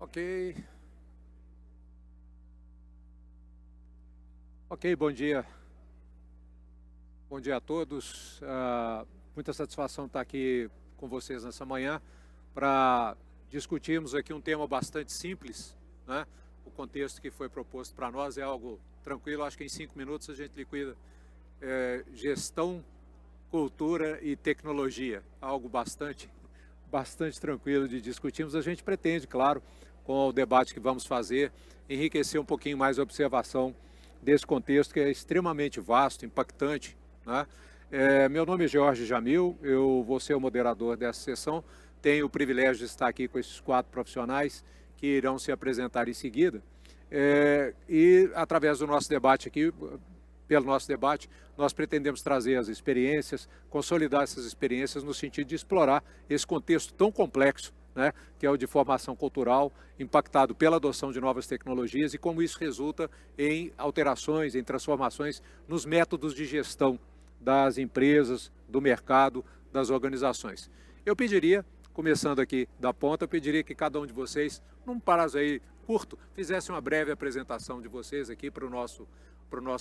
Ok. Ok, bom dia. Bom dia a todos. Muita satisfação estar aqui com vocês nessa manhã para discutirmos aqui um tema bastante simples, né? O contexto que foi proposto para nós é algo tranquilo, acho que em 5 minutos a gente liquida. Gestão, cultura e tecnologia, algo bastante tranquilo de discutirmos. A gente pretende, claro, com o debate que vamos fazer, enriquecer um pouquinho mais a observação desse contexto que é extremamente vasto, impactante, né? Meu nome é Jorge Jamil, eu vou ser o moderador dessa sessão, tenho o privilégio de estar aqui com esses 4 profissionais que irão se apresentar em seguida, e através do nosso debate aqui, pelo nosso debate, nós pretendemos trazer as experiências, consolidar essas experiências no sentido de explorar esse contexto tão complexo, né, que é o de formação cultural, impactado pela adoção de novas tecnologias e como isso resulta em alterações, em transformações nos métodos de gestão das empresas, do mercado, das organizações. Eu pediria, começando aqui da ponta, eu pediria que cada um de vocês, num prazo aí curto, fizesse uma breve apresentação de vocês aqui para o nosso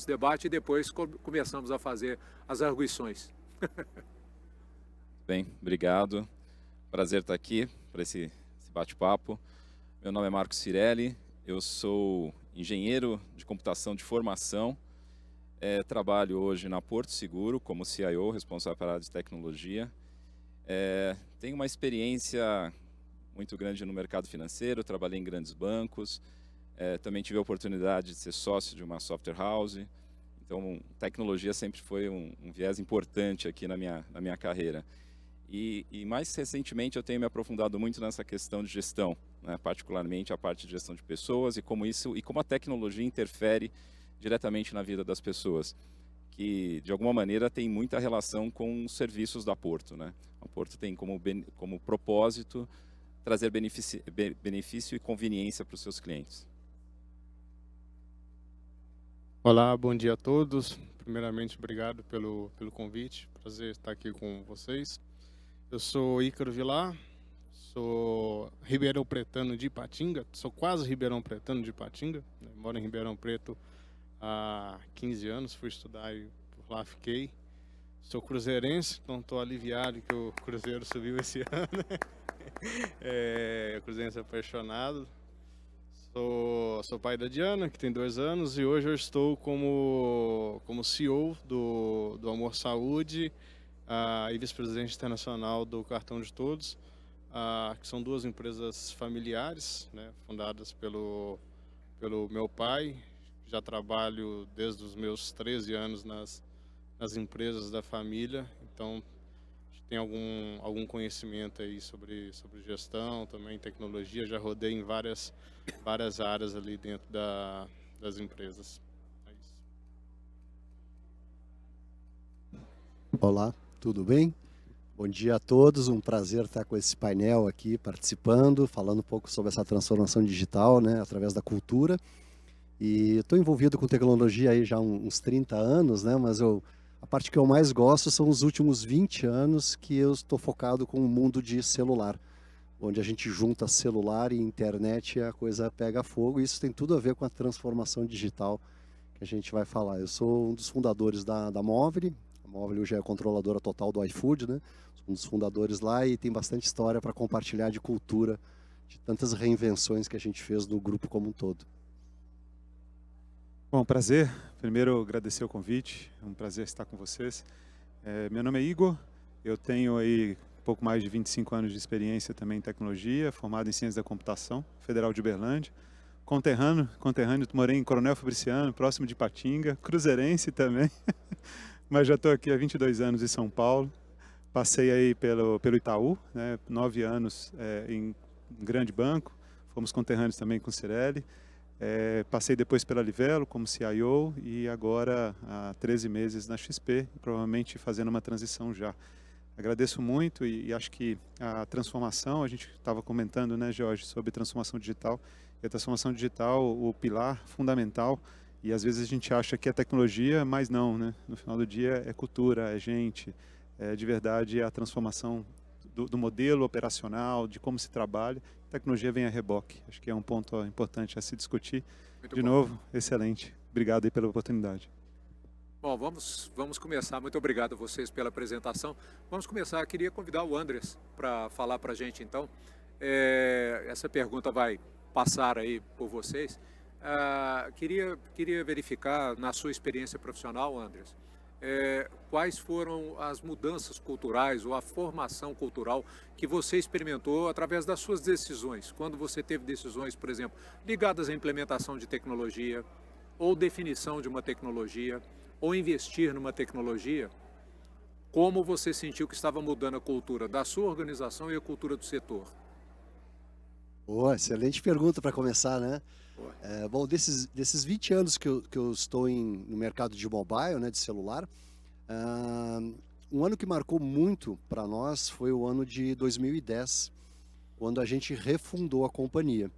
debate e depois começamos a fazer as arguições. Bem, obrigado. Prazer estar aqui para esse bate-papo. Meu nome é Marcos Cirelli, eu sou engenheiro de computação de formação, trabalho hoje na Porto Seguro como CIO, responsável pela área de tecnologia. Tenho uma experiência muito grande no mercado financeiro, trabalhei em grandes bancos, também tive a oportunidade de ser sócio de uma software house, então tecnologia sempre foi um viés importante aqui na minha carreira. E mais recentemente eu tenho me aprofundado muito nessa questão de gestão, né, particularmente a parte de gestão de pessoas e como a tecnologia interfere diretamente na vida das pessoas, que de alguma maneira tem muita relação com os serviços da Porto, né? A Porto tem como propósito trazer benefício e conveniência para os seus clientes. Olá, bom dia a todos. Primeiramente, obrigado pelo convite. Prazer estar aqui com vocês. Eu sou Ícaro Vilar, sou ribeirão pretano de Ipatinga, sou quase ribeirão pretano de Ipatinga, né? Moro em Ribeirão Preto há 15 anos, fui estudar e por lá fiquei. Sou cruzeirense, então estou aliviado que o Cruzeiro subiu esse ano. Cruzeirense apaixonado. Sou pai da Diana, que tem 2 anos, e hoje eu estou como CEO do Amor Saúde e vice-presidente internacional do Cartão de Todos, que são 2 empresas familiares, né, fundadas pelo meu pai. Já trabalho desde os meus 13 anos nas empresas da família, então tem algum conhecimento aí sobre gestão, também tecnologia. Já rodei em várias áreas ali dentro das empresas. É isso. Olá, tudo bem? Bom dia a todos, um prazer estar com esse painel aqui participando, falando um pouco sobre essa transformação digital, né, através da cultura. E estou envolvido com tecnologia aí já há uns 30 anos, né, mas a parte que eu mais gosto são os últimos 20 anos que eu estou focado com o mundo de celular, onde a gente junta celular e internet e a coisa pega fogo. E isso tem tudo a ver com a transformação digital que a gente vai falar. Eu sou um dos fundadores da Movile. A Movile hoje é a controladora total do iFood, né? Sou um dos fundadores lá e tem bastante história para compartilhar de cultura, de tantas reinvenções que a gente fez no grupo como um todo. Bom, prazer. Primeiro, agradecer o convite. É um prazer estar com vocês. Meu nome é Igor. Eu tenho aí pouco mais de 25 anos de experiência também em tecnologia, formado em Ciência da Computação, Federal de Uberlândia. Conterrâneo, morei em Coronel Fabriciano, próximo de Ipatinga, cruzeirense também, mas já estou aqui há 22 anos em São Paulo. Passei aí pelo Itaú, né, 9 anos em um grande banco, fomos conterrâneos também com o Cirelli. Passei depois pela Livelo como CIO e agora há 13 meses na XP, provavelmente fazendo uma transição já. Agradeço muito e acho que a transformação, a gente estava comentando, né, Jorge, sobre transformação digital. E a transformação digital, o pilar fundamental, e às vezes a gente acha que é tecnologia, mas não, né? No final do dia é cultura, é gente, de verdade a transformação do modelo operacional, de como se trabalha. A tecnologia vem a reboque. Acho que é um ponto importante a se discutir. Muito De bom. novo, excelente. Obrigado aí pela oportunidade. Bom, vamos começar. Muito obrigado a vocês pela apresentação. Vamos começar. Queria convidar o Andres para falar para a gente, então. Essa pergunta vai passar aí por vocês. Queria verificar, na sua experiência profissional, Andres, quais foram as mudanças culturais ou a formação cultural que você experimentou através das suas decisões, quando você teve decisões, por exemplo, ligadas à implementação de tecnologia, ou definição de uma tecnologia, ou investir numa tecnologia, como você sentiu que estava mudando a cultura da sua organização e a cultura do setor? Excelente pergunta para começar, né? Bom, desses 20 anos que eu estou no mercado de mobile, né, de celular, um ano que marcou muito para nós foi o ano de 2010, quando a gente refundou a companhia.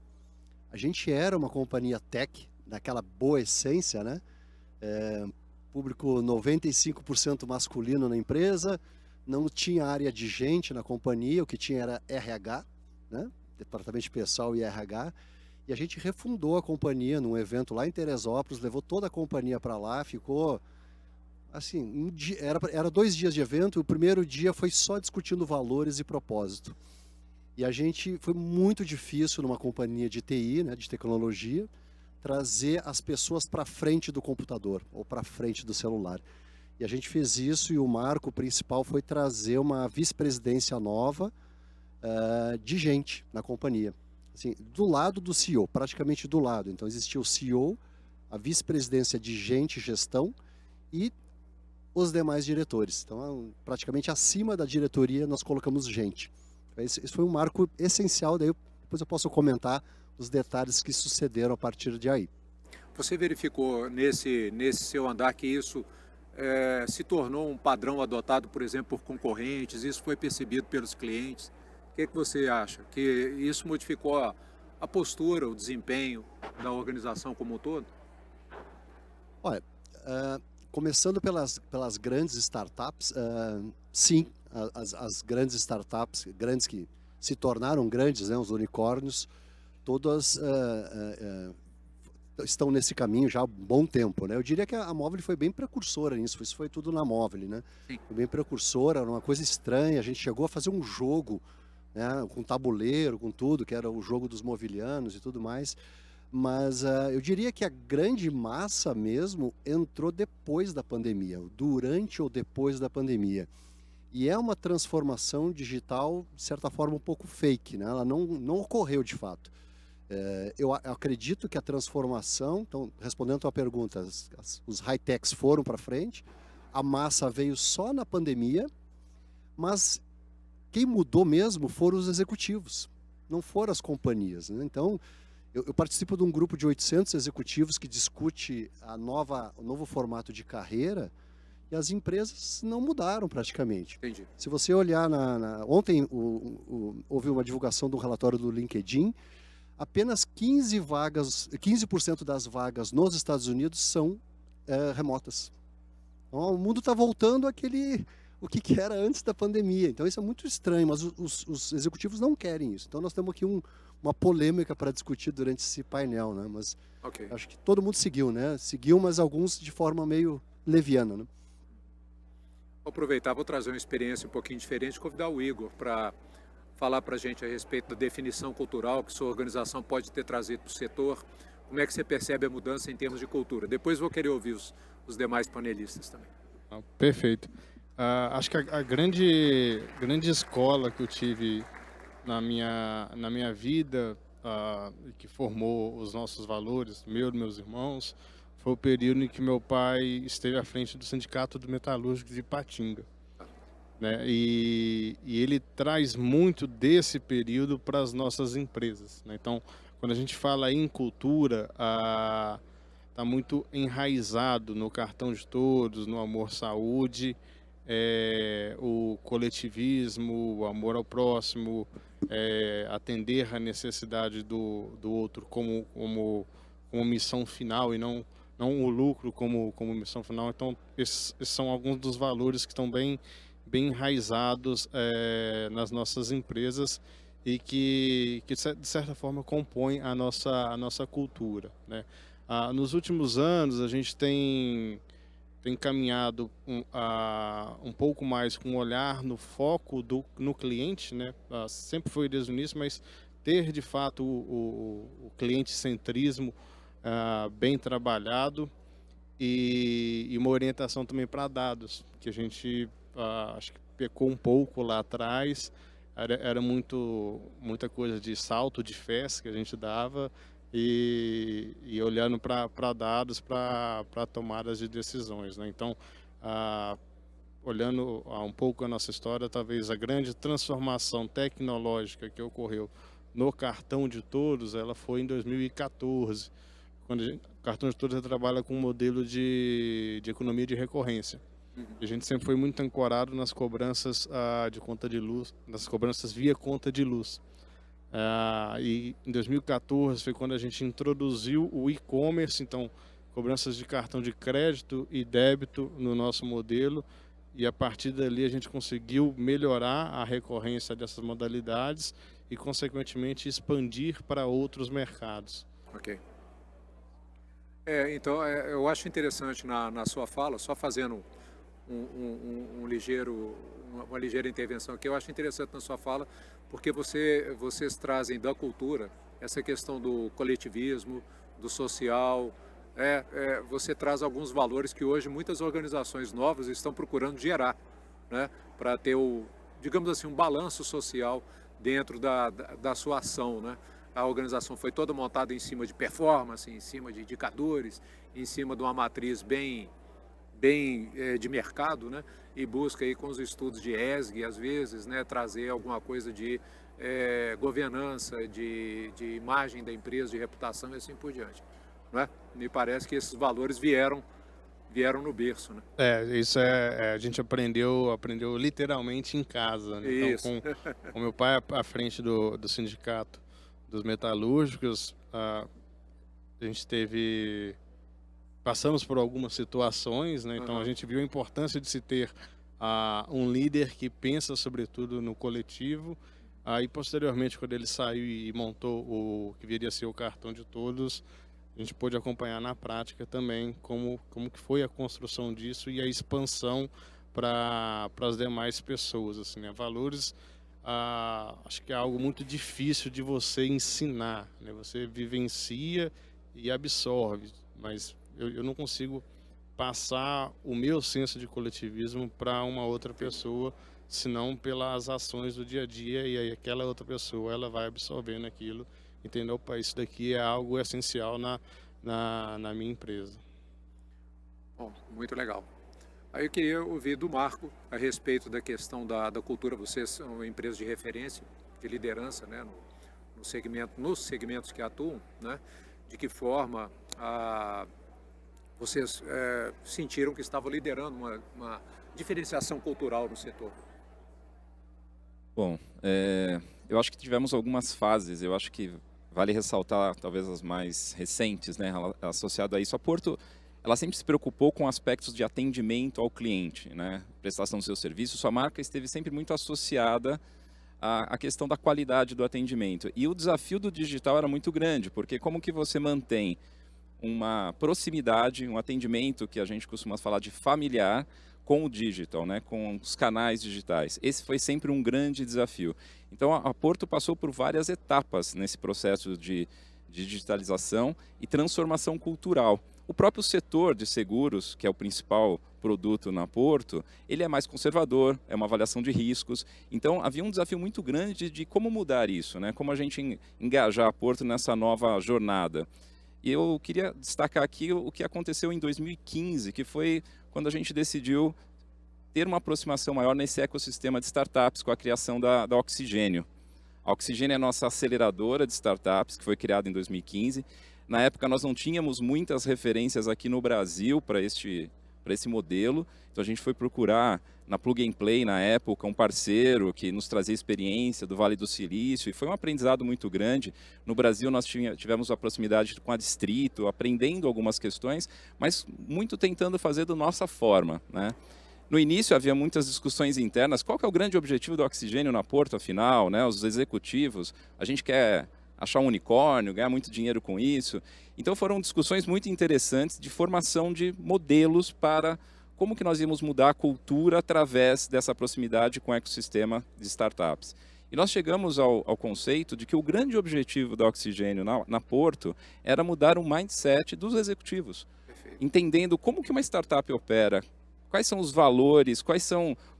A gente era uma companhia tech, daquela boa essência, né? Público 95% masculino na empresa, não tinha área de gente na companhia, o que tinha era RH, né? Departamento de Pessoal e RH, e a gente refundou a companhia num evento lá em Teresópolis, levou toda a companhia para lá, ficou assim, era 2 dias de evento, o primeiro dia foi só discutindo valores e propósito. E a gente, foi muito difícil numa companhia de TI, né, de tecnologia, trazer as pessoas para frente do computador ou para frente do celular. E a gente fez isso e o marco principal foi trazer uma vice-presidência nova de gente na companhia. Assim, do lado do CEO, praticamente do lado. Então existia o CEO, a vice-presidência de gente e gestão e os demais diretores. Então praticamente acima da diretoria nós colocamos gente. Esse foi um marco essencial, daí depois eu posso comentar os detalhes que sucederam a partir de aí. Você verificou nesse seu andar que isso se tornou um padrão adotado, por exemplo, por concorrentes, isso foi percebido pelos clientes? O que você acha? Que isso modificou a postura, o desempenho da organização como um todo? Olha, começando pelas grandes startups, sim, as grandes startups, grandes que se tornaram grandes, né, os unicórnios, todas estão nesse caminho já há um bom tempo, né? Eu diria que a Móvel foi bem precursora nisso, isso foi tudo na Móvel, né? Sim. Foi bem precursora, era uma coisa estranha, a gente chegou a fazer um jogo, né, com tabuleiro, com tudo, que era o jogo dos mobilianos e tudo mais, mas eu diria que a grande massa mesmo entrou depois da pandemia, durante ou depois da pandemia. E é uma transformação digital, de certa forma, um pouco fake, né? Ela não ocorreu de fato. Eu acredito que a transformação, então, respondendo a tua pergunta, os high-techs foram para frente, a massa veio só na pandemia, mas quem mudou mesmo foram os executivos, não foram as companhias, né? Então, eu participo de um grupo de 800 executivos que discute o novo formato de carreira, e as empresas não mudaram praticamente. Entendi. Se você olhar ontem houve uma divulgação de um relatório do LinkedIn, apenas 15% das vagas nos Estados Unidos são remotas. Então, o mundo está voltando o que era antes da pandemia. Então isso é muito estranho, mas os executivos não querem isso. Então nós temos aqui uma polêmica para discutir durante esse painel, né? Mas Okay. acho que todo mundo seguiu, né? Seguiu, mas alguns de forma meio leviana, né? Vou aproveitar, vou trazer uma experiência um pouquinho diferente, convidar o Igor para falar para a gente a respeito da definição cultural que sua organização pode ter trazido para o setor. Como é que você percebe a mudança em termos de cultura? Depois vou querer ouvir os demais panelistas também. Perfeito. Acho que a grande escola que eu tive na minha vida, que formou os nossos valores, meus irmãos, foi o período em que meu pai esteve à frente do Sindicato do Metalúrgico de Ipatinga, né? E ele traz muito desse período para as nossas empresas, né? Então, quando a gente fala em cultura, está muito enraizado no cartão de todos, no amor saúde, o coletivismo, o amor ao próximo, atender a necessidade do outro como missão final e não o lucro como missão final. Então, esses são alguns dos valores que estão bem bem enraizados nas nossas empresas e que de certa forma compõem a nossa cultura, né? Nos últimos anos a gente tem caminhado um pouco mais com um olhar no foco no cliente, né? Sempre foi desde o início, mas ter de fato o cliente-centrismo bem trabalhado e uma orientação também para dados, que a gente acho que pecou um pouco lá atrás, era muita coisa de salto de fés que a gente dava e olhando para dados para tomadas de decisões, né? Então, olhando um pouco a nossa história, talvez a grande transformação tecnológica que ocorreu no cartão de todos, ela foi em 2014, quando o cartão de todos trabalha com um modelo de economia de recorrência. A gente sempre foi muito ancorado nas cobranças de conta de luz, nas cobranças via conta de luz. E em 2014 foi quando a gente introduziu o e-commerce, então cobranças de cartão de crédito e débito no nosso modelo, e a partir dali a gente conseguiu melhorar a recorrência dessas modalidades e consequentemente expandir para outros mercados. Ok. Então, eu acho interessante na sua fala, só fazendo uma ligeira intervenção aqui, eu acho interessante na sua fala, porque vocês trazem da cultura essa questão do coletivismo, do social, você traz alguns valores que hoje muitas organizações novas estão procurando gerar, né, para ter digamos assim, um balanço social dentro da sua ação, né? A organização foi toda montada em cima de performance, em cima de indicadores, em cima de uma matriz bem de mercado, né? E busca aí com os estudos de ESG, às vezes, né, trazer alguma coisa de governança, de imagem da empresa, de reputação e assim por diante, não é? Me parece que esses valores vieram no berço, né? Isso a gente aprendeu literalmente em casa, né? Então, com meu pai à frente do sindicato dos metalúrgicos, a gente passamos por algumas situações, né? Então a gente viu a importância de se ter um líder que pensa sobretudo no coletivo. Aí posteriormente, quando ele saiu e montou o que viria a ser o cartão de todos, a gente pôde acompanhar na prática também como que foi a construção disso e a expansão para as demais pessoas, assim, né? Valores, acho que é algo muito difícil de você ensinar, né? Você vivencia e absorve, mas eu não consigo passar o meu senso de coletivismo para uma outra pessoa, senão pelas ações do dia a dia, e aí aquela outra pessoa ela vai absorvendo aquilo, entendeu? Isso daqui é algo essencial na minha empresa. Bom, muito legal. Aí eu queria ouvir do Marco a respeito da questão da cultura. Vocês são uma empresa de referência, de liderança, né, nos segmentos que atuam, né? De que forma vocês sentiram que estavam liderando uma diferenciação cultural no setor? Bom, eu acho que tivemos algumas fases. Eu acho que vale ressaltar talvez as mais recentes, né, associado a isso. A Porto, ela sempre se preocupou com aspectos de atendimento ao cliente, né, prestação do seu serviço. Sua marca esteve sempre muito associada à questão da qualidade do atendimento. E o desafio do digital era muito grande, porque como que você mantém uma proximidade, um atendimento que a gente costuma falar de familiar com o digital, né, com os canais digitais. Esse foi sempre um grande desafio. Então a Porto passou por várias etapas nesse processo de digitalização e transformação cultural. O próprio setor de seguros, que é o principal produto na Porto, ele é mais conservador, é uma avaliação de riscos. Então havia um desafio muito grande de como mudar isso, né, como a gente engajar a Porto nessa nova jornada. E eu queria destacar aqui o que aconteceu em 2015, que foi quando a gente decidiu ter uma aproximação maior nesse ecossistema de startups com a criação da Oxigênio. A Oxigênio é a nossa aceleradora de startups, que foi criada em 2015. Na época, nós não tínhamos muitas referências aqui no Brasil para esse modelo, então a gente foi procurar na Plug and Play, na época, um parceiro que nos trazia experiência do Vale do Silício, e foi um aprendizado muito grande. No Brasil, nós tivemos a proximidade com a Distrito, aprendendo algumas questões, mas muito tentando fazer da nossa forma, né? No início havia muitas discussões internas, qual que é o grande objetivo do oxigênio na Porto, afinal, né? Os executivos, a gente quer achar um unicórnio, ganhar muito dinheiro com isso. Então foram discussões muito interessantes de formação de modelos para como que nós íamos mudar a cultura através dessa proximidade com o ecossistema de startups. E nós chegamos ao conceito de que o grande objetivo da Oxigênio na Porto era mudar o mindset dos executivos, entendendo como que uma startup opera, quais são os valores,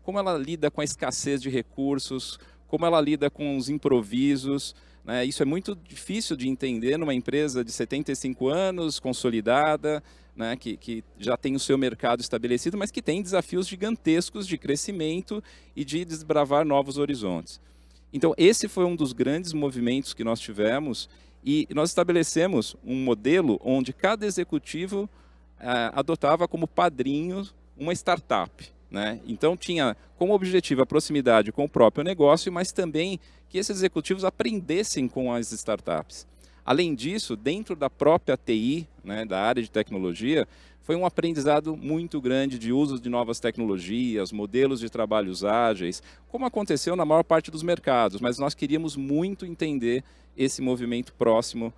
como ela lida com a escassez de recursos, como ela lida com os improvisos. Né? Isso é muito difícil de entender numa empresa de 75 anos, consolidada, né? que já tem o seu mercado estabelecido, mas que tem desafios gigantescos de crescimento e de desbravar novos horizontes. Então, esse foi um dos grandes movimentos que nós tivemos e nós estabelecemos um modelo onde cada executivo adotava como padrinho uma startup. Né? Então, tinha como objetivo a proximidade com o próprio negócio, mas também que esses executivos aprendessem com as startups. Além disso, dentro da própria TI, né, da área de tecnologia, foi um aprendizado muito grande de uso de novas tecnologias, modelos de trabalhos ágeis, como aconteceu na maior parte dos mercados, mas nós queríamos muito entender esse movimento próximo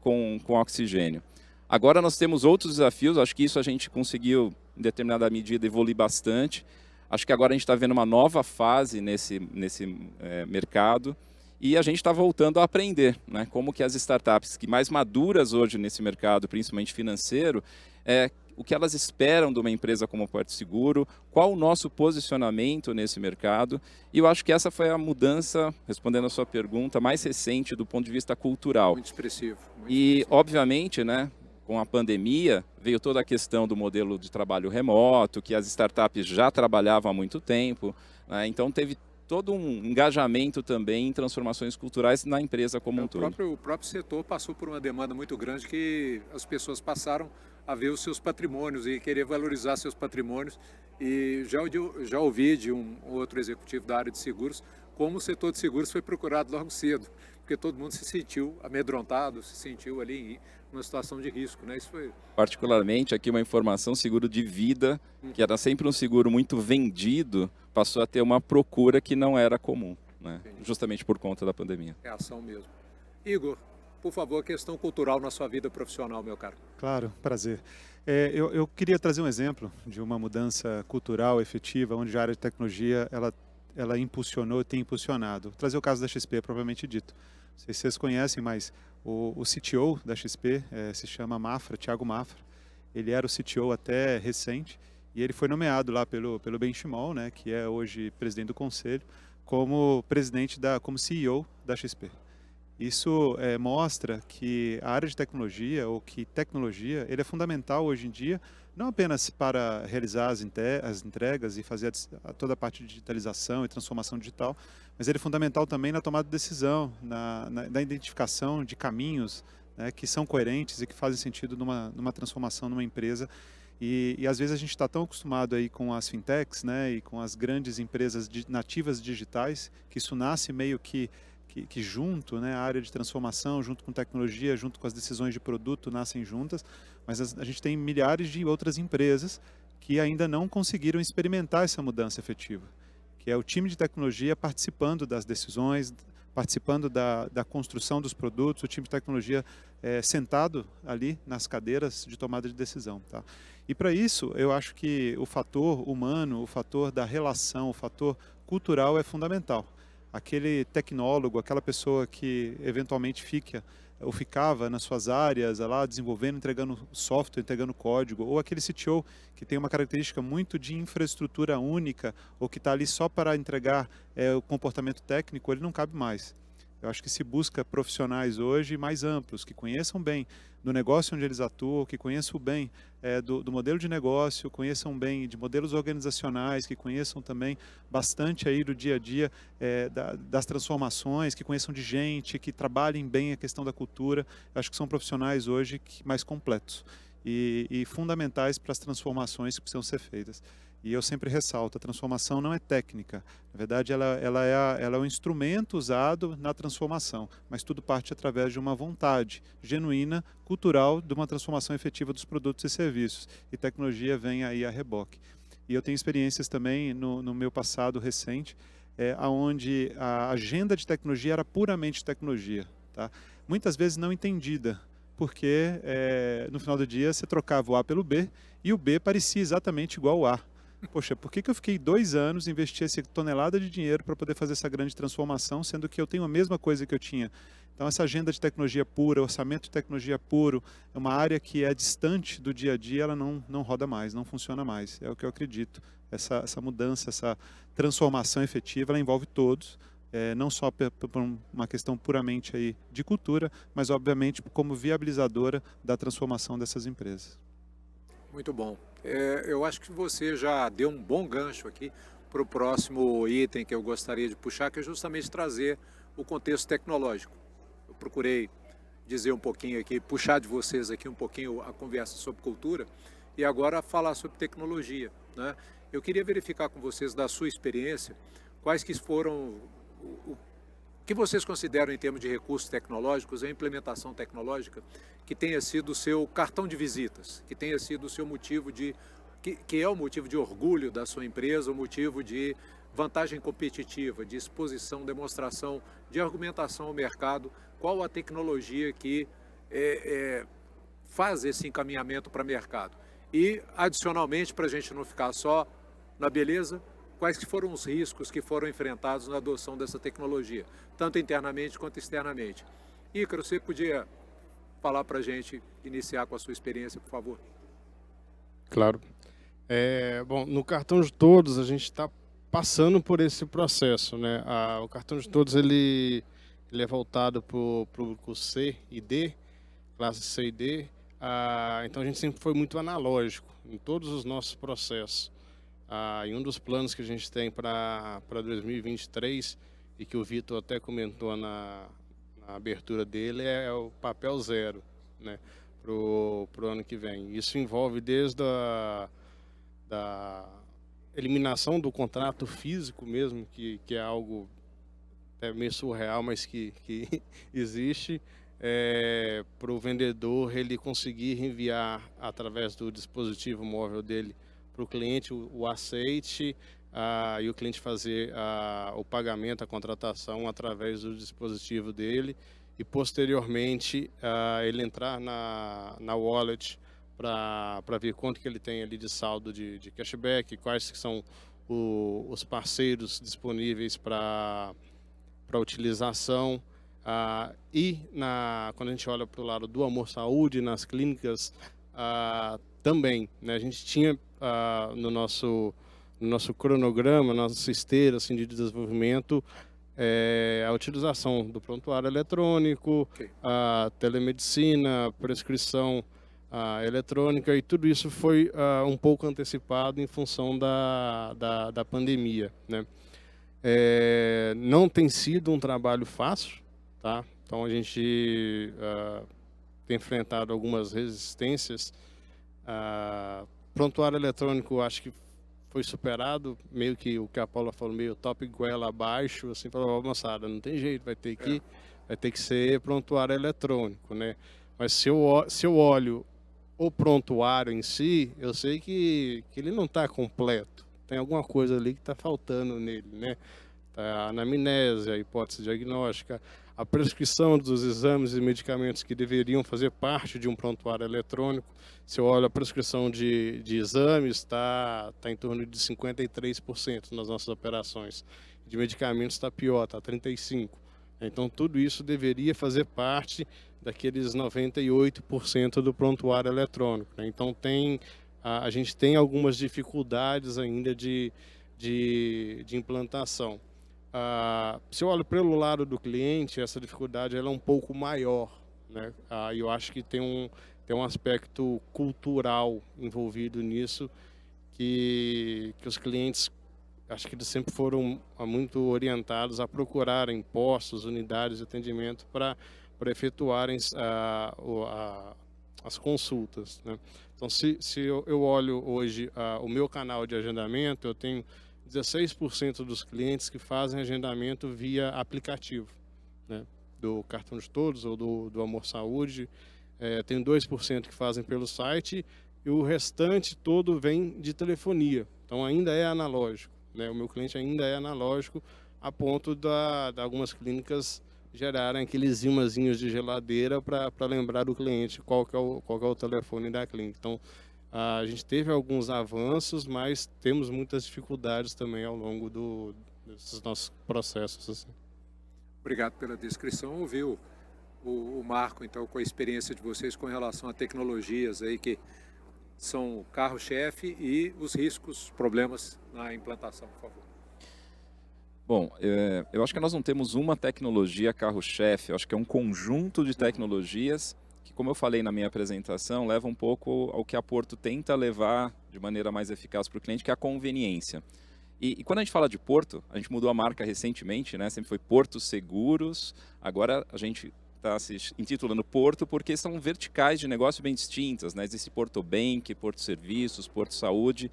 com oxigênio. Agora nós temos outros desafios, acho que isso a gente conseguiu, em determinada medida, evoluir bastante. Acho que agora a gente está vendo uma nova fase nesse mercado e a gente está voltando a aprender, né, como que as startups que mais maduras hoje nesse mercado, principalmente financeiro, o que elas esperam de uma empresa como o Porto Seguro, qual o nosso posicionamento nesse mercado. E eu acho que essa foi a mudança, respondendo a sua pergunta, mais recente do ponto de vista cultural. Muito expressivo. Obviamente, né, com a pandemia, veio toda a questão do modelo de trabalho remoto, que as startups já trabalhavam há muito tempo, né, então teve todo um engajamento também em transformações culturais na empresa como um todo. O próprio setor passou por uma demanda muito grande que as pessoas passaram a ver os seus patrimônios e querer valorizar seus patrimônios. E já ouvi de um outro executivo da área de seguros como o setor de seguros foi procurado logo cedo, porque todo mundo se sentiu amedrontado, se sentiu ali em uma situação de risco, né? Isso foi... Particularmente aqui uma informação, seguro de vida, que era sempre um seguro muito vendido, passou a ter uma procura que não era comum, né? Justamente por conta da pandemia. É ação mesmo. Igor, por favor, questão cultural na sua vida profissional, meu caro. Claro, prazer. Eu queria trazer um exemplo de uma mudança cultural efetiva, onde a área de tecnologia ela impulsionou, tem impulsionado. Vou trazer o caso da XP, propriamente dito. Não sei se vocês conhecem, mas o CTO da XP se chama Mafra, Thiago Mafra. Ele era o CTO até recente e ele foi nomeado lá pelo Benchimol, né, que é hoje presidente do conselho, como como CEO da XP. Isso mostra que a área de tecnologia, ou que tecnologia, ele é fundamental hoje em dia, não apenas para realizar as entregas e fazer toda a parte de digitalização e transformação digital, mas ele é fundamental também na tomada de decisão, na identificação de caminhos, né, que são coerentes e que fazem sentido numa transformação numa empresa. E às vezes a gente está tão acostumado aí com as fintechs, né, e com as grandes empresas nativas digitais, que isso nasce meio que junto, né, a área de transformação, junto com tecnologia, junto com as decisões de produto, nascem juntas, mas a gente tem milhares de outras empresas que ainda não conseguiram experimentar essa mudança efetiva, que é o time de tecnologia participando das decisões, participando da construção dos produtos, o time de tecnologia sentado ali nas cadeiras de tomada de decisão. Tá? E para isso, eu acho que o fator humano, o fator da relação, o fator cultural é fundamental. Aquele tecnólogo, aquela pessoa que eventualmente ficava nas suas áreas, lá desenvolvendo, entregando software, entregando código, ou aquele CTO que tem uma característica muito de infraestrutura única, ou que está ali só para entregar o comportamento técnico, ele não cabe mais. Eu acho que se busca profissionais hoje mais amplos, que conheçam bem do negócio onde eles atuam, que conheçam bem do modelo de negócio, conheçam bem de modelos organizacionais, que conheçam também bastante aí do dia a dia das transformações, que conheçam de gente, que trabalhem bem a questão da cultura. Eu acho que são profissionais hoje mais completos e fundamentais para as transformações que precisam ser feitas. E eu sempre ressalto, a transformação não é técnica. Na verdade, ela é um instrumento usado na transformação, mas tudo parte através de uma vontade genuína, cultural, de uma transformação efetiva dos produtos e serviços. E tecnologia vem aí a reboque. E eu tenho experiências também no meu passado recente, onde a agenda de tecnologia era puramente tecnologia, tá? Muitas vezes não entendida, porque no final do dia você trocava o A pelo B e o B parecia exatamente igual ao A. Poxa, por que eu fiquei 2 anos, investi essa tonelada de dinheiro para poder fazer essa grande transformação, sendo que eu tenho a mesma coisa que eu tinha? Então, essa agenda de tecnologia pura, orçamento de tecnologia puro, é uma área que é distante do dia a dia, ela não roda mais, não funciona mais. É o que eu acredito. Essa mudança, essa transformação efetiva, ela envolve todos, não só por uma questão puramente aí de cultura, mas, obviamente, como viabilizadora da transformação dessas empresas. Muito bom. Eu acho que você já deu um bom gancho aqui para o próximo item que eu gostaria de puxar, que é justamente trazer o contexto tecnológico. Eu procurei dizer um pouquinho aqui, puxar de vocês aqui um pouquinho a conversa sobre cultura e agora falar sobre tecnologia, né? Eu queria verificar com vocês, da sua experiência, quais que foram o que vocês consideram em termos de recursos tecnológicos, a implementação tecnológica que tenha sido o seu cartão de visitas, que tenha sido o seu motivo que é o motivo de orgulho da sua empresa, o motivo de vantagem competitiva, de exposição, demonstração, de argumentação ao mercado, qual a tecnologia que faz esse encaminhamento para o mercado. E, adicionalmente, para a gente não ficar só na beleza, quais que foram os riscos que foram enfrentados na adoção dessa tecnologia, tanto internamente quanto externamente. Ícaro, você podia falar para a gente, iniciar com a sua experiência, por favor? Claro. Bom, no Cartão de Todos a gente está passando por esse processo, né? O Cartão de Todos ele é voltado para o público C e D, classe C e D. Então a gente sempre foi muito analógico em todos os nossos processos. E um dos planos que a gente tem para 2023 e que o Vitor até comentou na abertura dele é o papel zero, né, pro ano que vem. Isso envolve desde da eliminação do contrato físico mesmo, que é algo até meio surreal, mas que existe, para o vendedor ele conseguir enviar através do dispositivo móvel dele para o cliente o aceite e o cliente fazer o pagamento, a contratação através do dispositivo dele e posteriormente ele entrar na wallet para ver quanto que ele tem ali de saldo de cashback, quais que são os parceiros disponíveis para utilização. Quando a gente olha para o lado do Amor Saúde, nas clínicas, também, né, a gente tinha no nosso cronograma, nossa esteira assim, de desenvolvimento, a utilização do prontuário eletrônico, a telemedicina, prescrição eletrônica, e tudo isso foi um pouco antecipado em função da pandemia, né? Não tem sido um trabalho fácil, tá? Então a gente tem enfrentado algumas resistências. Prontuário eletrônico, acho que foi superado, meio que o que a Paula falou, meio top goela abaixo, assim, para a moçada, não tem jeito, vai ter que ser prontuário eletrônico, né? Mas se eu olho o prontuário em si, eu sei que ele não está completo, tem alguma coisa ali que está faltando nele, né? A anamnese, a hipótese diagnóstica, a prescrição dos exames e medicamentos que deveriam fazer parte de um prontuário eletrônico. Se eu olho a prescrição de exames, está em torno de 53% nas nossas operações. De medicamentos está pior, está 35%. Então, tudo isso deveria fazer parte daqueles 98% do prontuário eletrônico, né? Então, a gente tem algumas dificuldades ainda de implantação. Se eu olho pelo lado do cliente, essa dificuldade ela é um pouco maior, né? Eu acho que tem um aspecto cultural envolvido nisso, que os clientes, acho que eles sempre foram muito orientados a procurarem postos, unidades de atendimento para efetuarem as consultas, né? Então, se eu olho hoje o meu canal de agendamento, eu tenho 16% dos clientes que fazem agendamento via aplicativo, né, do Cartão de Todos ou do Amor Saúde. Tem 2% que fazem pelo site e o restante todo vem de telefonia. Então ainda é analógico, né? O meu cliente ainda é analógico, a ponto de algumas clínicas gerarem aqueles imãzinhos de geladeira para lembrar o cliente qual que é o telefone da clínica. Então, a gente teve alguns avanços, mas temos muitas dificuldades também ao longo desses nossos processos. Assim. Obrigado pela descrição. Ouviu o Marco, então, com a experiência de vocês com relação a tecnologias aí que são o carro-chefe e os riscos, problemas na implantação, por favor. Bom, eu acho que nós não temos uma tecnologia carro-chefe, eu acho que é um conjunto de tecnologias que, como eu falei na minha apresentação, leva um pouco ao que a Porto tenta levar de maneira mais eficaz para o cliente, que é a conveniência. E quando a gente fala de Porto, a gente mudou a marca recentemente, né? Sempre foi Porto Seguros, agora a gente está se intitulando Porto porque são verticais de negócio bem distintas, né? Existe Porto Bank, Porto Serviços, Porto Saúde,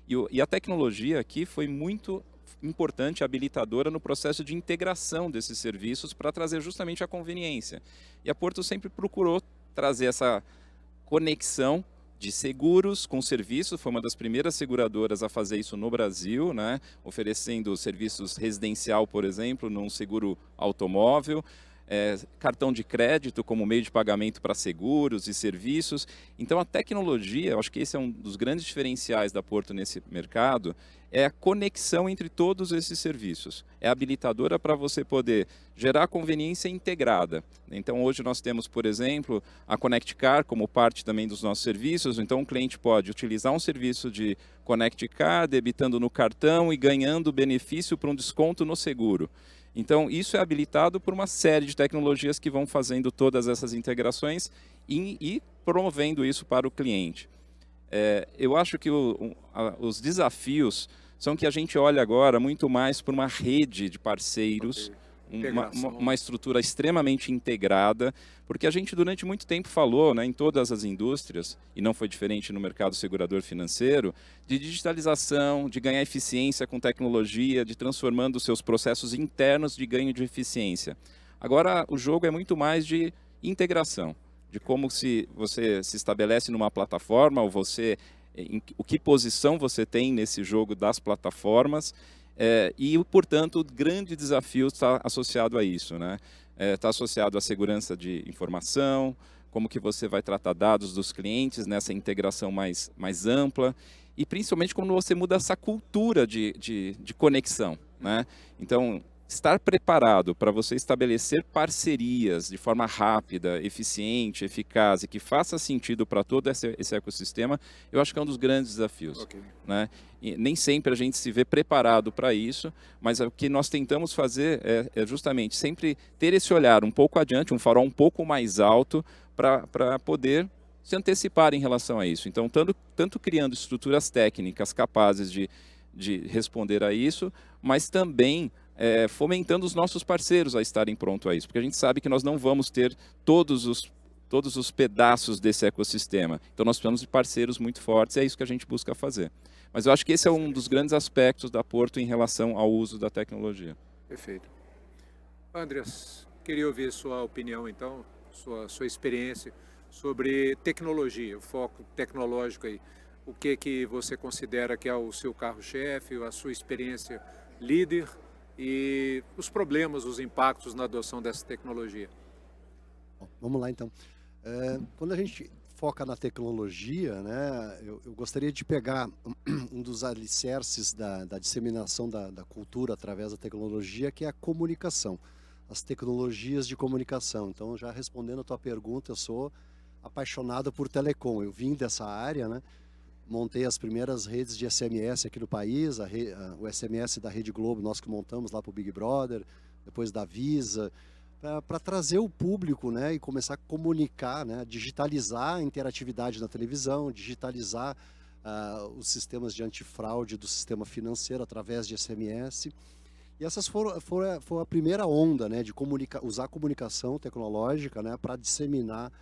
e a tecnologia aqui foi muito importante, habilitadora no processo de integração desses serviços para trazer justamente a conveniência. E a Porto sempre procurou trazer essa conexão de seguros com serviços, foi uma das primeiras seguradoras a fazer isso no Brasil, né? Oferecendo serviços residencial, por exemplo, num seguro automóvel, cartão de crédito como meio de pagamento para seguros e serviços. Então a tecnologia, eu acho que esse é um dos grandes diferenciais da Porto nesse mercado, é a conexão entre todos esses serviços. É habilitadora para você poder gerar conveniência integrada. Então hoje nós temos, por exemplo, a Connect Car como parte também dos nossos serviços. Então o cliente pode utilizar um serviço de Connect Car, debitando no cartão e ganhando benefício para um desconto no seguro. Então, isso é habilitado por uma série de tecnologias que vão fazendo todas essas integrações e promovendo isso para o cliente. Eu acho que os desafios são que a gente olha agora muito mais por uma rede de parceiros, uma estrutura extremamente integrada, porque a gente durante muito tempo falou, né, em todas as indústrias, e não foi diferente no mercado segurador financeiro, de digitalização, de ganhar eficiência com tecnologia, de transformando os seus processos internos de ganho de eficiência. Agora, o jogo é muito mais de integração, de como você se estabelece numa plataforma, ou o que posição você tem nesse jogo das plataformas, e, portanto, o grande desafio está associado a isso, né? Está associado à segurança de informação, como que você vai tratar dados dos clientes nessa integração mais ampla, e principalmente quando você muda essa cultura de conexão, né? Então, estar preparado para você estabelecer parcerias de forma rápida, eficiente, eficaz e que faça sentido para todo esse ecossistema, eu acho que é um dos grandes desafios. Okay. Né? E nem sempre a gente se vê preparado para isso, mas o que nós tentamos fazer é justamente sempre ter esse olhar um pouco adiante, um farol um pouco mais alto para poder se antecipar em relação a isso. Então, tanto criando estruturas técnicas capazes de responder a isso, mas também fomentando os nossos parceiros a estarem prontos a isso, porque a gente sabe que nós não vamos ter todos os pedaços desse ecossistema. Então nós precisamos de parceiros muito fortes, e é isso que a gente busca fazer. Mas eu acho que esse é um dos grandes aspectos da Porto em relação ao uso da tecnologia. Perfeito. Andreas, queria ouvir sua opinião, então, sua experiência sobre tecnologia, o foco tecnológico aí. O que você considera que é o seu carro-chefe, a sua experiência líder, e os problemas, os impactos na adoção dessa tecnologia. Bom, vamos lá então. Quando a gente foca na tecnologia, né, eu gostaria de pegar um dos alicerces da disseminação da cultura através da tecnologia, que é a comunicação, as tecnologias de comunicação. Então, já respondendo a tua pergunta, eu sou apaixonado por telecom, eu vim dessa área, né? Montei as primeiras redes de SMS aqui no país, o SMS da Rede Globo, nós que montamos lá para o Big Brother, depois da Visa, para trazer o público, né, e começar a comunicar, né, digitalizar a interatividade na televisão, digitalizar os sistemas de antifraude do sistema financeiro através de SMS. E essas foram a primeira onda, né, de usar a comunicação tecnológica, né, para disseminar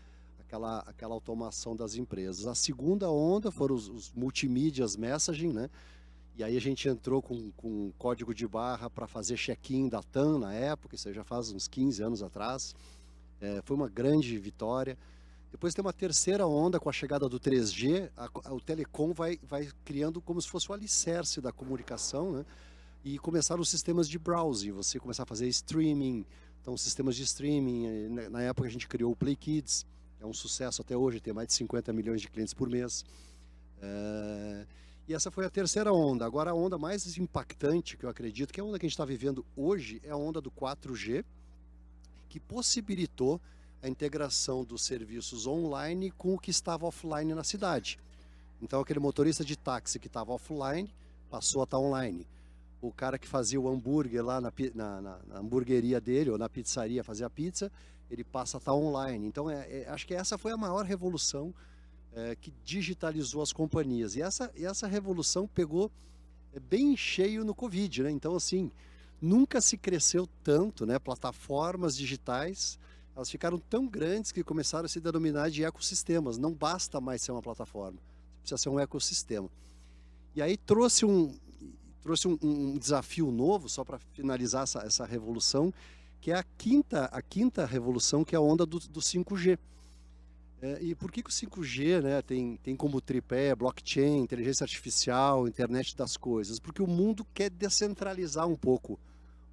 aquela automação das empresas. A segunda onda foram os multimídias messaging, né? E aí a gente entrou com código de barra para fazer check-in da TAM na época, isso já faz uns 15 anos atrás. Foi uma grande vitória. Depois tem uma terceira onda com a chegada do 3G, o telecom vai criando como se fosse o alicerce da comunicação, né? E começaram os sistemas de browsing, você começar a fazer streaming, então sistemas de streaming, na época a gente criou o Play Kids, é um sucesso até hoje, tem mais de 50 milhões de clientes por mês. E essa foi a terceira onda. Agora a onda mais impactante, que eu acredito, que é a onda que a gente está vivendo hoje, é a onda do 4G, que possibilitou a integração dos serviços online com o que estava offline na cidade. Então aquele motorista de táxi que estava offline passou a estar online. O cara que fazia o hambúrguer lá na hamburgueria dele, ou na pizzaria, fazia a pizza, ele passa a estar online. Então acho que essa foi a maior revolução que digitalizou as companhias. E essa revolução pegou bem cheio no Covid, né? Então, assim, nunca se cresceu tanto, né? Plataformas digitais, elas ficaram tão grandes que começaram a se denominar de ecossistemas. Não basta mais ser uma plataforma, precisa ser um ecossistema. E aí trouxe um desafio novo, só para finalizar essa revolução, que é a quinta revolução, que é a onda do 5G. E por que o 5G, né, tem como tripé blockchain, inteligência artificial, internet das coisas? Porque o mundo quer descentralizar um pouco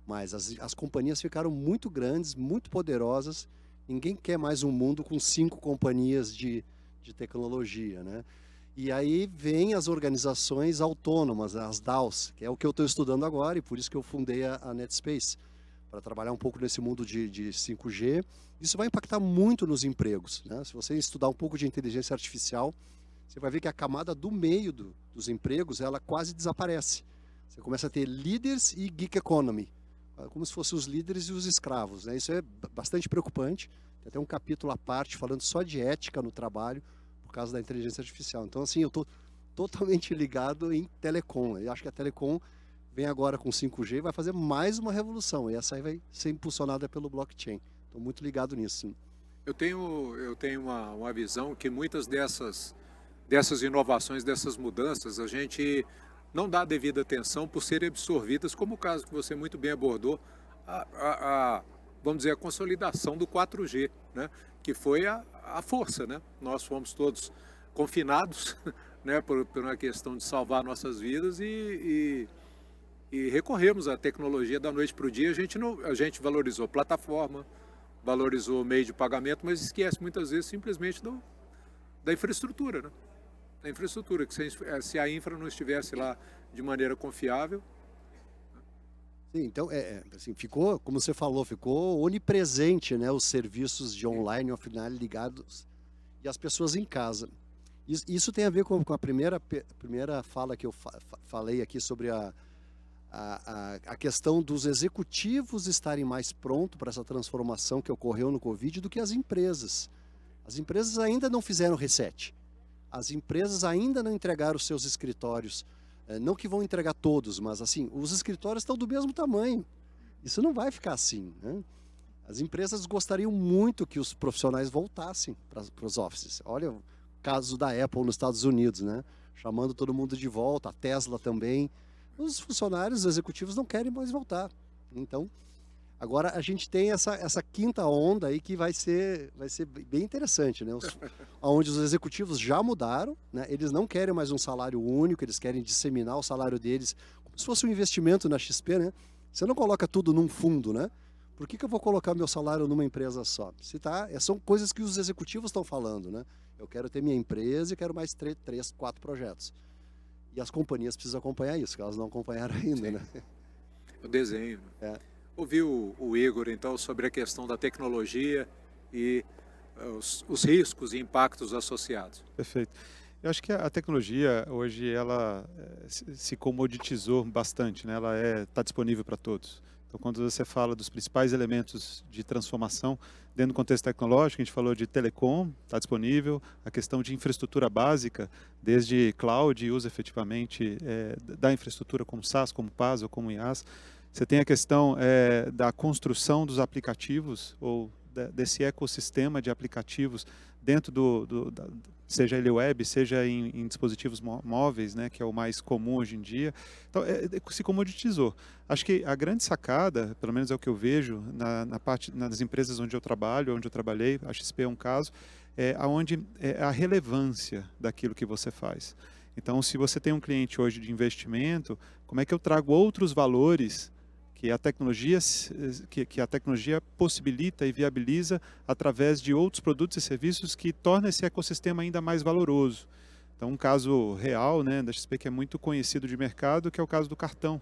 mais. As companhias ficaram muito grandes, muito poderosas. Ninguém quer mais um mundo com 5 companhias de tecnologia, né? E aí vem as organizações autônomas, as DAOs, que é o que eu estou estudando agora, e por isso que eu fundei a NetSpace, para trabalhar um pouco nesse mundo de 5G. Isso vai impactar muito nos empregos, né? Se você estudar um pouco de inteligência artificial, você vai ver que a camada do meio dos empregos, ela quase desaparece. Você começa a ter líderes e gig economy, como se fossem os líderes e os escravos, né? Isso é bastante preocupante. Tem até um capítulo à parte falando só de ética no trabalho por causa da inteligência artificial. Então, assim, eu estou totalmente ligado em telecom. Eu acho que a telecom vem agora com 5G e vai fazer mais uma revolução. E essa aí vai ser impulsionada pelo blockchain. Estou muito ligado nisso. Eu tenho uma visão que muitas dessas inovações, dessas mudanças, a gente não dá devida atenção por serem absorvidas, como o caso que você muito bem abordou, vamos dizer, a consolidação do 4G, né? Que foi a força, né? Nós fomos todos confinados, né? por uma questão de salvar nossas vidas e recorremos à tecnologia da noite para o dia. A gente valorizou plataforma, valorizou o meio de pagamento, mas esquece muitas vezes simplesmente da infraestrutura, né? Da infraestrutura, que se a infra não estivesse lá de maneira confiável. Sim, então, assim, ficou, como você falou, ficou onipresente, né, os serviços de online e offline ligados e as pessoas em casa. Isso tem a ver com a primeira fala que eu falei aqui sobre a questão dos executivos estarem mais prontos para essa transformação que ocorreu no Covid do que as empresas. As empresas ainda não fizeram reset. As empresas ainda não entregaram os seus escritórios. Não que vão entregar todos, mas assim, os escritórios estão do mesmo tamanho. Isso não vai ficar assim, né? As empresas gostariam muito que os profissionais voltassem para os offices. Olha o caso da Apple nos Estados Unidos, né? Chamando todo mundo de volta, a Tesla também. Os funcionários executivos não querem mais voltar. Então, agora a gente tem essa quinta onda aí que vai ser bem interessante, né? Onde os executivos já mudaram, né? Eles não querem mais um salário único, eles querem disseminar o salário deles como se fosse um investimento na XP, né? Você não coloca tudo num fundo, né? Por que eu vou colocar meu salário numa empresa só? São coisas que os executivos estão falando, né? Eu quero ter minha empresa e quero mais 3, 4 projetos. E as companhias precisam acompanhar isso, que elas não acompanharam ainda, né? O desenho. Ouviu o Igor, então, sobre a questão da tecnologia e os riscos e impactos associados. Perfeito. Eu acho que a tecnologia, hoje, ela se comoditizou bastante, né? Ela está disponível para todos. Então, quando você fala dos principais elementos de transformação dentro do contexto tecnológico, a gente falou de telecom, está disponível, a questão de infraestrutura básica, desde cloud e uso efetivamente da infraestrutura como SaaS, como PaaS ou como IaaS. Você tem a questão da construção dos aplicativos, ou desse ecossistema de aplicativos dentro seja ele web, seja em dispositivos móveis, né, que é o mais comum hoje em dia. Então, se comoditizou. Acho que a grande sacada, pelo menos é o que eu vejo nas empresas onde eu trabalho, onde eu trabalhei, a XP é um caso, aonde é a relevância daquilo que você faz. Então, se você tem um cliente hoje de investimento, como é que eu trago outros valores que a tecnologia possibilita e viabiliza através de outros produtos e serviços que tornam esse ecossistema ainda mais valoroso. Então, um caso real, né, da XP que é muito conhecido de mercado, que é o caso do cartão.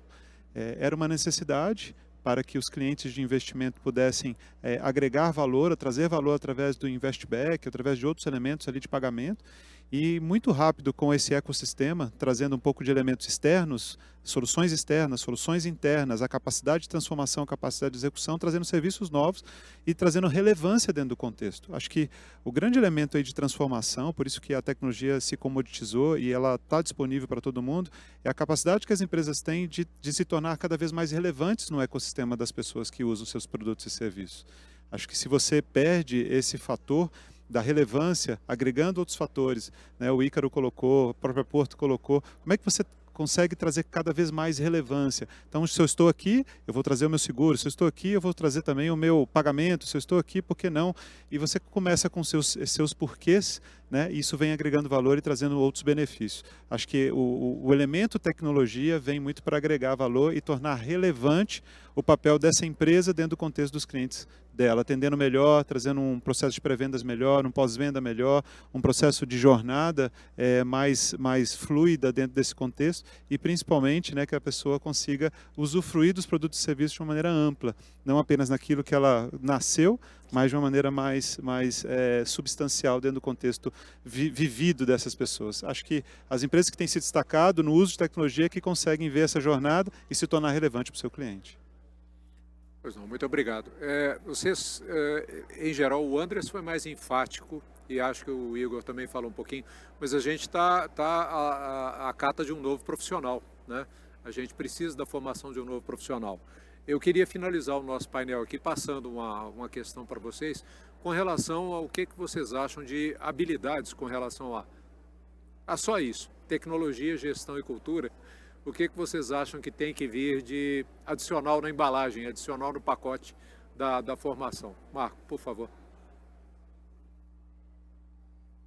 Era uma necessidade para que os clientes de investimento pudessem agregar valor, trazer valor através do investback, através de outros elementos ali de pagamento, e muito rápido com esse ecossistema, trazendo um pouco de elementos externos, soluções externas, soluções internas, a capacidade de transformação, a capacidade de execução, trazendo serviços novos e trazendo relevância dentro do contexto. Acho que o grande elemento aí de transformação, por isso que a tecnologia se comoditizou e ela está disponível para todo mundo, é a capacidade que as empresas têm de se tornar cada vez mais relevantes no ecossistema das pessoas que usam seus produtos e serviços. Acho que se você perde esse fator da relevância, agregando outros fatores, né? O Ícaro colocou, o próprio Porto colocou, como é que você consegue trazer cada vez mais relevância? Então, se eu estou aqui, eu vou trazer o meu seguro, se eu estou aqui, eu vou trazer também o meu pagamento, se eu estou aqui, por que não? E você começa com seus porquês, né? E isso vem agregando valor e trazendo outros benefícios. Acho que o elemento tecnologia vem muito para agregar valor e tornar relevante o papel dessa empresa dentro do contexto dos clientes dela, atendendo melhor, trazendo um processo de pré-vendas melhor, um pós-venda melhor, um processo de jornada mais fluida dentro desse contexto e principalmente, né, que a pessoa consiga usufruir dos produtos e serviços de uma maneira ampla, não apenas naquilo que ela nasceu, mas de uma maneira mais substancial dentro do contexto vivido dessas pessoas. Acho que as empresas que têm se destacado no uso de tecnologia que conseguem ver essa jornada e se tornar relevante para o seu cliente. Pois não, muito obrigado. Vocês, em geral, o Andrés foi mais enfático e acho que o Igor também falou um pouquinho, mas a gente está à cata de um novo profissional, né? A gente precisa da formação de um novo profissional. Eu queria finalizar o nosso painel aqui passando uma questão para vocês com relação ao que vocês acham de habilidades com relação a só isso, tecnologia, gestão e cultura. O que vocês acham que tem que vir de adicional na embalagem, adicional no pacote da formação? Marco, por favor.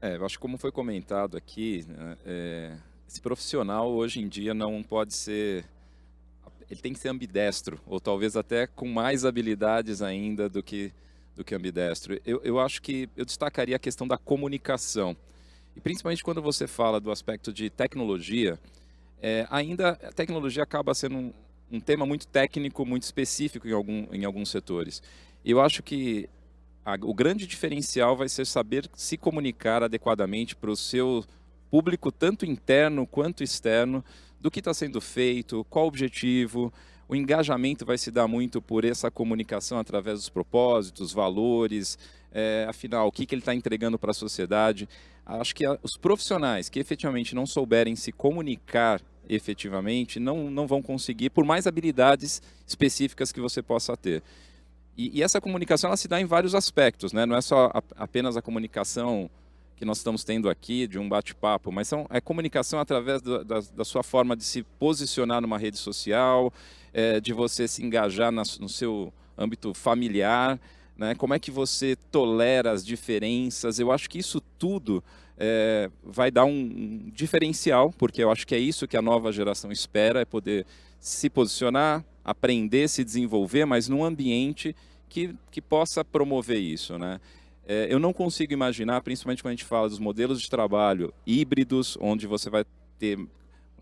Eu acho que como foi comentado aqui, né, esse profissional hoje em dia não pode ser... Ele tem que ser ambidestro, ou talvez até com mais habilidades ainda do que ambidestro. Eu acho que eu destacaria a questão da comunicação. E principalmente quando você fala do aspecto de tecnologia, ainda a tecnologia acaba sendo um tema muito técnico, muito específico em alguns setores. E eu acho que o grande diferencial vai ser saber se comunicar adequadamente para o seu público, tanto interno quanto externo, do que está sendo feito, qual o objetivo. O engajamento vai se dar muito por essa comunicação através dos propósitos, valores, afinal, o que ele está entregando para a sociedade. Acho que os profissionais que efetivamente não souberem se comunicar efetivamente não vão conseguir, por mais habilidades específicas que você possa ter. E essa comunicação ela se dá em vários aspectos, né? Não é só apenas a comunicação que nós estamos tendo aqui, de um bate-papo, mas é comunicação através da sua forma de se posicionar numa rede social, de você se engajar no seu âmbito familiar, né? Como é que você tolera as diferenças. Eu acho que isso tudo vai dar um diferencial, porque eu acho que é isso que a nova geração espera, é poder se posicionar, aprender, se desenvolver, mas num ambiente que possa promover isso, né? Eu não consigo imaginar, principalmente quando a gente fala dos modelos de trabalho híbridos, onde você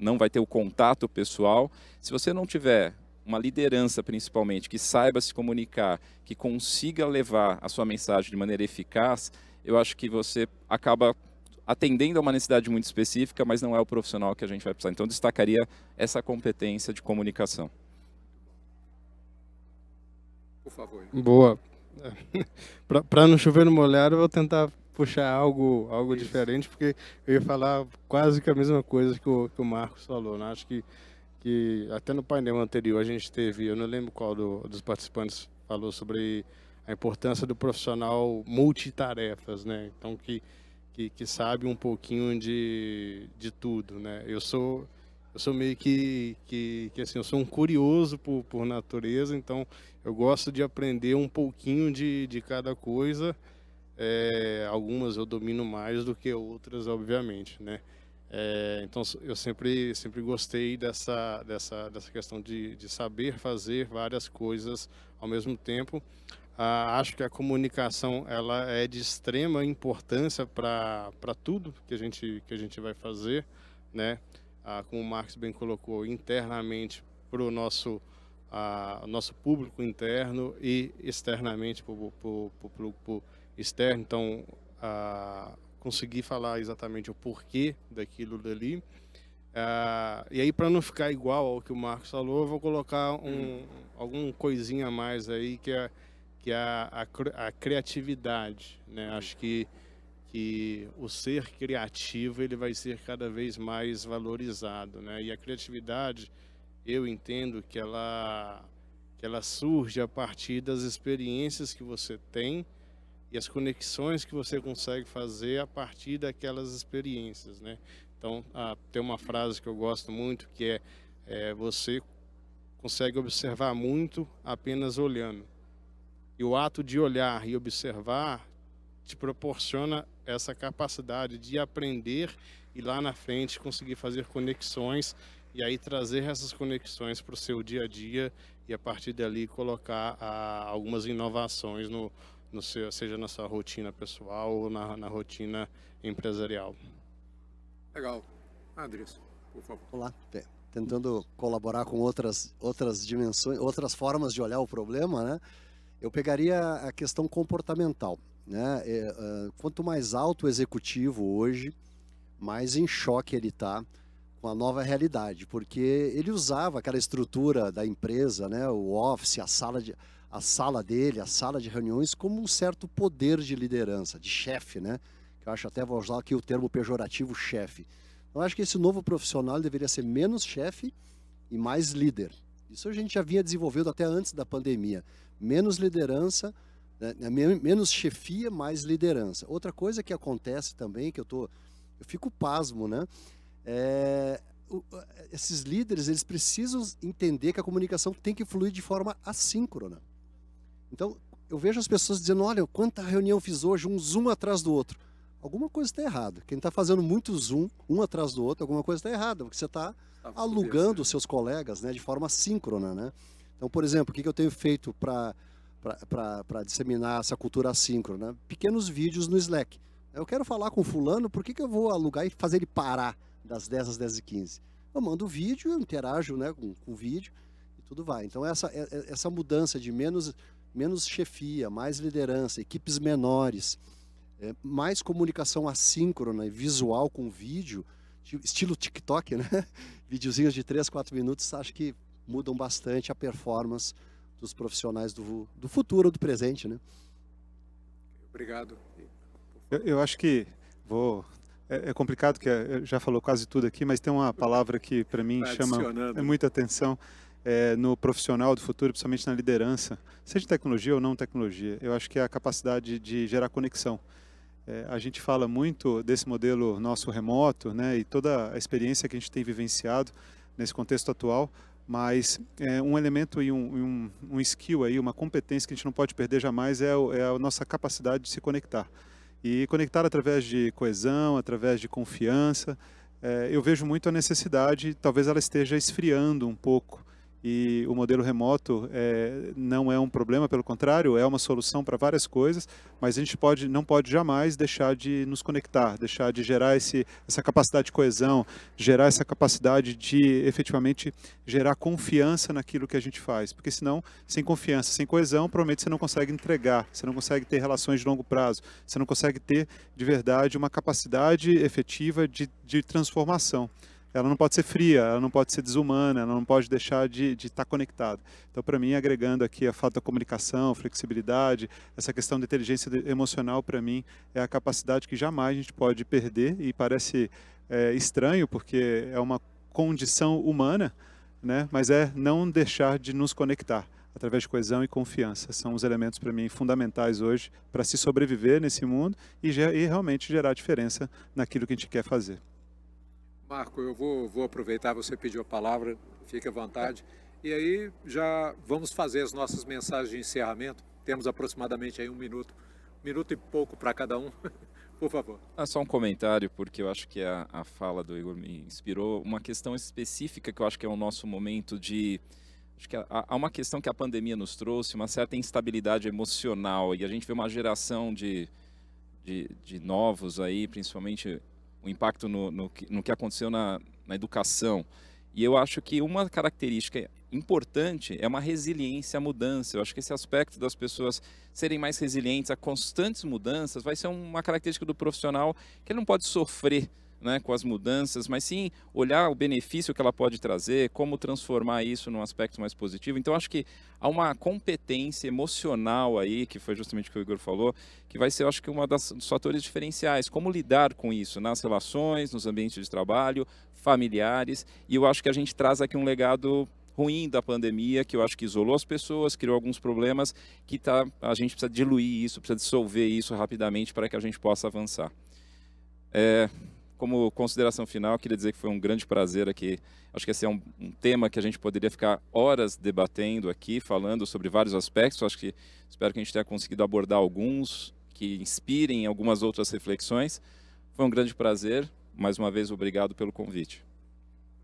não vai ter o contato pessoal. Se você não tiver uma liderança, principalmente, que saiba se comunicar, que consiga levar a sua mensagem de maneira eficaz, eu acho que você acaba atendendo a uma necessidade muito específica, mas não é o profissional que a gente vai precisar. Então, destacaria essa competência de comunicação. Por favor. Boa. Para não chover no molhado, eu vou tentar puxar algo diferente, porque eu ia falar quase que a mesma coisa que o Marcos falou, né? Acho que até no painel anterior a gente teve, eu não lembro qual dos participantes falou sobre a importância do profissional multitarefas, né? Então, que sabe um pouquinho de tudo, né? Eu sou meio que assim, eu sou um curioso por natureza, então eu gosto de aprender um pouquinho de cada coisa, Algumas eu domino mais do que outras, obviamente, né? Então eu sempre gostei dessa questão de saber fazer várias coisas ao mesmo tempo. Acho que a comunicação ela é de extrema importância para tudo que a gente vai fazer, né? Como o Marcos bem colocou, internamente para o nosso público interno e externamente para o externo. Então, conseguir falar exatamente o porquê daquilo dali. E aí, para não ficar igual ao que o Marcos falou, eu vou colocar alguma coisinha a mais aí, que é a criatividade, né? Acho que o ser criativo ele vai ser cada vez mais valorizado, né? E a criatividade, eu entendo que ela surge a partir das experiências que você tem e as conexões que você consegue fazer a partir daquelas experiências, né? Então, tem uma frase que eu gosto muito, que você consegue observar muito apenas olhando. E o ato de olhar e observar te proporciona essa capacidade de aprender e lá na frente conseguir fazer conexões e aí trazer essas conexões para o seu dia a dia e a partir dali colocar algumas inovações seja na sua rotina pessoal ou na rotina empresarial. Legal. Andrés, por favor. Olá. Tentando colaborar com outras dimensões, outras formas de olhar o problema, né? Eu pegaria a questão comportamental, né? Quanto mais alto o executivo hoje, mais em choque ele está com a nova realidade, porque ele usava aquela estrutura da empresa, né? O office, a sala dele, a sala de reuniões, como um certo poder de liderança, de chefe, né? Que eu acho, até vou usar aqui o termo pejorativo chefe. Eu acho que esse novo profissional deveria ser menos chefe e mais líder. Isso a gente já vinha desenvolvendo até antes da pandemia. Menos liderança, né? Menos chefia, mais liderança. Outra coisa que acontece também, que eu fico pasmo, né? Esses líderes, eles precisam entender que a comunicação tem que fluir de forma assíncrona. Então, eu vejo as pessoas dizendo, olha, quanta reunião fiz hoje, um Zoom atrás do outro. Alguma coisa está errada. Quem está fazendo muito Zoom, um atrás do outro, alguma coisa está errada, porque você está alugando os seus colegas, né, de forma assíncrona, né? Então, por exemplo, o que eu tenho feito para disseminar essa cultura assíncrona? Pequenos vídeos no Slack. Eu quero falar com fulano, por que eu vou alugar e fazer ele parar das 10 às 10h15? Eu mando o vídeo, eu interajo, né, com o vídeo e tudo vai. Então, essa mudança de menos chefia, mais liderança, equipes menores, mais comunicação assíncrona e visual com vídeo, estilo TikTok, né? Videozinhos de 3, 4 minutos, acho que mudam bastante a performance dos profissionais do futuro ou do presente, né? Obrigado. Eu acho que é complicado, que já falou quase tudo aqui, mas tem uma palavra que para mim chama muita atenção no profissional do futuro, principalmente na liderança, seja tecnologia ou não tecnologia. Eu acho que é a capacidade de gerar conexão. A gente fala muito desse modelo nosso remoto, né, e toda a experiência que a gente tem vivenciado nesse contexto atual, mas um elemento e um skill aí, uma competência que a gente não pode perder jamais é a nossa capacidade de se conectar. E conectar através de coesão, através de confiança. Eu vejo muito a necessidade, talvez ela esteja esfriando um pouco. E o modelo remoto não é um problema, pelo contrário, é uma solução para várias coisas, mas a gente não pode jamais deixar de nos conectar, deixar de gerar essa capacidade de coesão, gerar essa capacidade de efetivamente gerar confiança naquilo que a gente faz. Porque senão, sem confiança, sem coesão, provavelmente você não consegue entregar, você não consegue ter relações de longo prazo, você não consegue ter de verdade uma capacidade efetiva de transformação. Ela não pode ser fria, ela não pode ser desumana, ela não pode deixar de estar conectada. Então, para mim, agregando aqui a falta de comunicação, flexibilidade, essa questão de inteligência emocional, para mim, é a capacidade que jamais a gente pode perder, e parece estranho, porque é uma condição humana, né? Mas não deixar de nos conectar através de coesão e confiança. São os elementos, para mim, fundamentais hoje para se sobreviver nesse mundo e realmente gerar diferença naquilo que a gente quer fazer. Marco, eu vou aproveitar, você pediu a palavra, fique à vontade. E aí já vamos fazer as nossas mensagens de encerramento. Temos aproximadamente aí 1 minuto minuto e pouco para cada um, por favor. Só um comentário, porque eu acho que a fala do Igor me inspirou. Uma questão específica que eu acho que é o nosso momento de... Acho que há uma questão que a pandemia nos trouxe, uma certa instabilidade emocional, e a gente vê uma geração de novos aí, principalmente o impacto no que aconteceu na educação. E eu acho que uma característica importante é uma resiliência à mudança. Eu acho que esse aspecto das pessoas serem mais resilientes a constantes mudanças vai ser uma característica do profissional que ele não pode sofrer, né, com as mudanças, mas sim olhar o benefício que ela pode trazer, como transformar isso num aspecto mais positivo. Então, acho que há uma competência emocional aí, que foi justamente o que o Igor falou, que vai ser, eu acho que, dos fatores diferenciais. Como lidar com isso nas relações, nos ambientes de trabalho, familiares. E eu acho que a gente traz aqui um legado ruim da pandemia, que eu acho que isolou as pessoas, criou alguns problemas, que a gente precisa diluir isso, precisa dissolver isso rapidamente para que a gente possa avançar. Como consideração final, queria dizer que foi um grande prazer aqui. Acho que esse é um tema que a gente poderia ficar horas debatendo aqui, falando sobre vários aspectos. Espero que a gente tenha conseguido abordar alguns que inspirem algumas outras reflexões. Foi um grande prazer. Mais uma vez, obrigado pelo convite.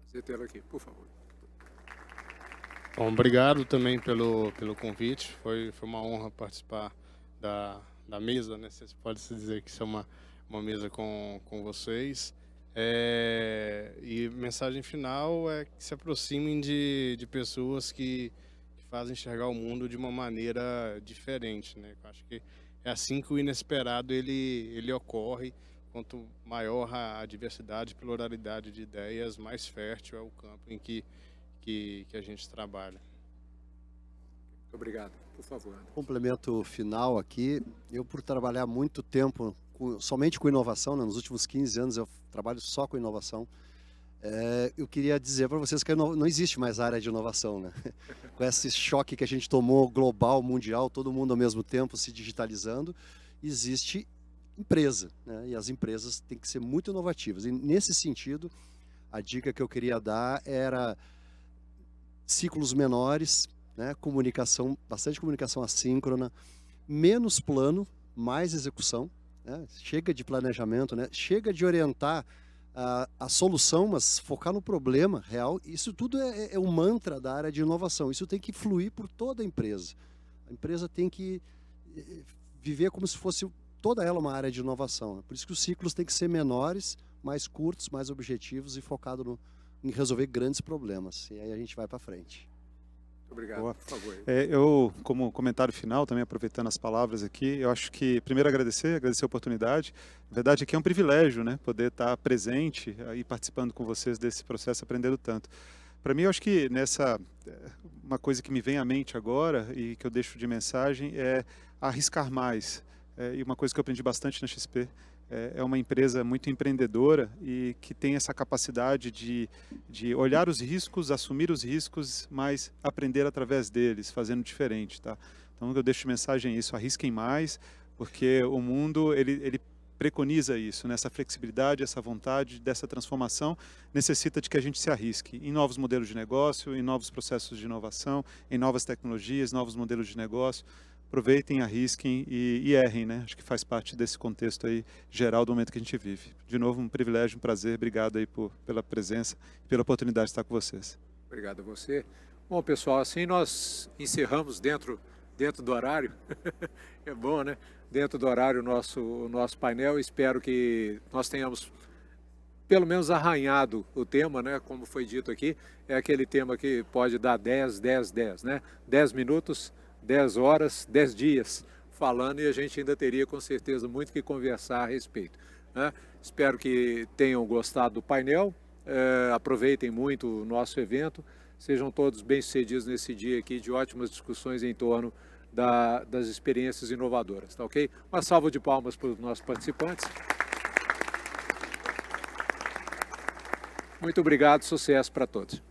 Prazer tê-lo aqui, por favor. Bom, obrigado também pelo convite. Foi uma honra participar da mesa, né? Você pode se dizer que isso é uma mesa com vocês. E mensagem final é que se aproximem de pessoas que fazem enxergar o mundo de uma maneira diferente, né? Eu acho que é assim que o inesperado ele ocorre. Quanto maior a diversidade e pluralidade de ideias, mais fértil é o campo em que a gente trabalha. Muito obrigado. Por favor. Complemento final aqui. Eu, por trabalhar muito tempo somente com inovação, né? Nos últimos 15 anos eu trabalho só com inovação, eu queria dizer para vocês que não existe mais área de inovação, né? Com esse choque que a gente tomou global, mundial, todo mundo ao mesmo tempo se digitalizando, existe empresa, né? E as empresas têm que ser muito inovativas. E nesse sentido, a dica que eu queria dar era ciclos menores, né? Bastante comunicação assíncrona, menos plano, mais execução, né? Chega de planejamento, né? Chega de orientar a solução, mas focar no problema real. Isso tudo é um mantra da área de inovação. Isso tem que fluir por toda a empresa. A empresa tem que viver como se fosse toda ela uma área de inovação, né? Por isso que os ciclos têm que ser menores, mais curtos, mais objetivos e focado em resolver grandes problemas. E aí a gente vai para frente. Muito obrigado. Boa. Por favor. Eu, como comentário final, também aproveitando as palavras aqui, eu acho que, primeiro, agradecer a oportunidade. Na verdade, aqui é um privilégio, né, poder estar presente e participando com vocês desse processo, aprendendo tanto. Para mim, eu acho que uma coisa que me vem à mente agora e que eu deixo de mensagem é arriscar mais. E uma coisa que eu aprendi bastante na XP, é uma empresa muito empreendedora e que tem essa capacidade de olhar os riscos, assumir os riscos, mas aprender através deles, fazendo diferente, tá? Então, eu deixo de mensagem isso, arrisquem mais, porque o mundo, ele preconiza isso, né? Essa flexibilidade, essa vontade dessa transformação necessita de que a gente se arrisque em novos modelos de negócio, em novos processos de inovação, em novas tecnologias, novos modelos de negócio. Aproveitem, arrisquem e errem, né? Acho que faz parte desse contexto aí geral do momento que a gente vive. De novo, um privilégio, um prazer. Obrigado aí pela presença e pela oportunidade de estar com vocês. Obrigado a você. Bom, pessoal, assim nós encerramos dentro do horário. É bom, né? Dentro do horário o nosso painel. Espero que nós tenhamos pelo menos arranhado o tema, né? Como foi dito aqui, é aquele tema que pode dar 10, 10, 10, né? 10 minutos, 10 horas, 10 dias falando, e a gente ainda teria com certeza muito que conversar a respeito, né? Espero que tenham gostado do painel, aproveitem muito o nosso evento, sejam todos bem-sucedidos nesse dia aqui de ótimas discussões em torno das experiências inovadoras, tá ok? Uma salva de palmas para os nossos participantes. Muito obrigado, sucesso para todos.